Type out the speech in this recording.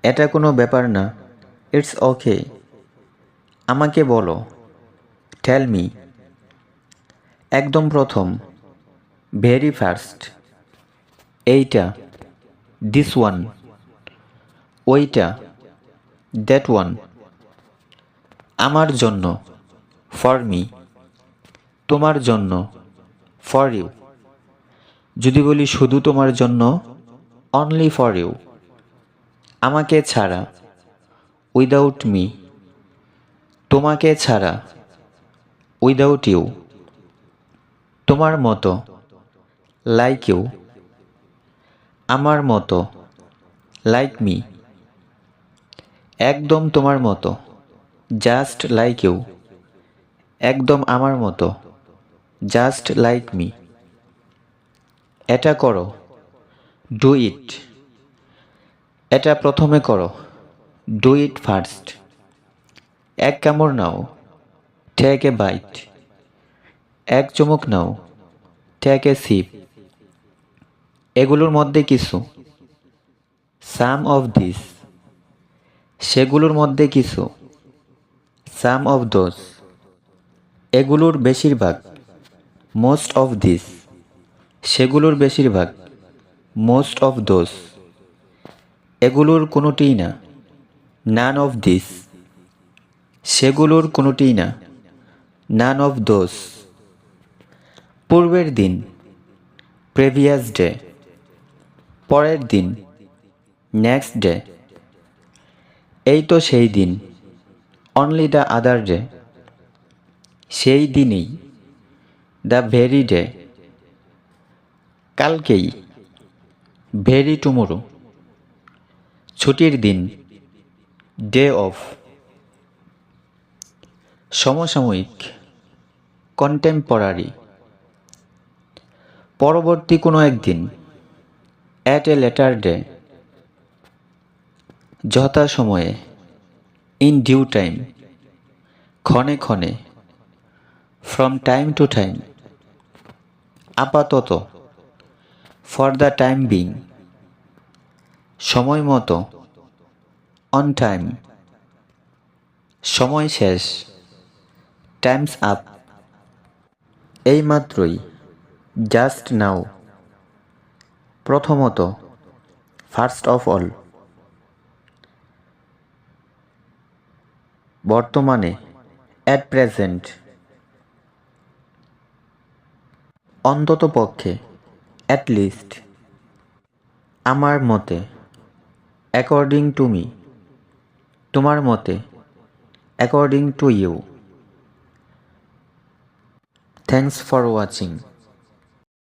এটা কোনো ব্যাপার না, ইটস ওকে। আমাকে বলো, টেল মি। একদম প্রথম, ভেরি ফার্স্ট। এইটা, দিস ওয়ান। ওইটা, দ্যাট ওয়ান। আমার জন্য, ফর মি। তোমার জন্য, ফর ইউ। যদি বলি শুধু তোমার জন্য, অনলি ফর ইউ। আমাকে ছাড়া, উইদাউট মি। তোমাকে ছাড়া, উইদাউট ইউ। তোমার মতো, লাইক ইউ। আমার মতো, লাইক মি। একদম তোমার মতো, জাস্ট লাইক ইউ। একদম আমার মতো, জাস্ট লাইক মি। এটা করো, ডু ইট। এটা প্রথমে করো, ডু ইট ফার্স্ট। এক কামড় নাও, টেক এ বাইট। এক চুমুক নাও, টেক এ সিপ। এগুলোর মধ্যে কিছু, সাম অফ দিস। সেগুলোর মধ্যে কিছু, সাম অফ দোজ। এগুলোর বেশিরভাগ, মোস্ট অফ দিস। সেগুলোর বেশিরভাগ, মোস্ট অফ দোজ। এগুলোর কোনোটিই না, নান অফ দিস। সেগুলোর কোনোটিই না, নান অফ দোজ। পূর্বের দিন, প্রেভিয়াস ডে। পরের দিন, নেক্সট ডে। এই তো সেই দিন, অনলি দ্য আদার ডে। সেই দিনেই, দ্য ভেরি ডে। কালকেই, ভেরি টুমোরো। ছুটির দিন, ডে অফ। সমসাময়িক, কন্টেম্পোরারি। পরবর্তী কোনো একদিন, অ্যাট এ লেটার ডে। যথাসময়ে, ইন ডিউ টাইম। ক্ষণে ক্ষণে, ফ্রম টাইম টু টাইম। আপাতত, ফর দ্য টাইম বিং। সময় মতো, অন টাইম। সময় শেষ, টাইমস আপ। এইমাত্রই, জাস্ট নাও। প্রথমত, ফার্স্ট অফ অল। বর্তমানে, অ্যাট প্রেজেন্ট। অন্ততপক্ষে, অ্যাট লিস্ট। আমার মতে, অ্যাকর্ডিং টু মি। তোমার মতে, according to you. Thanks for watching.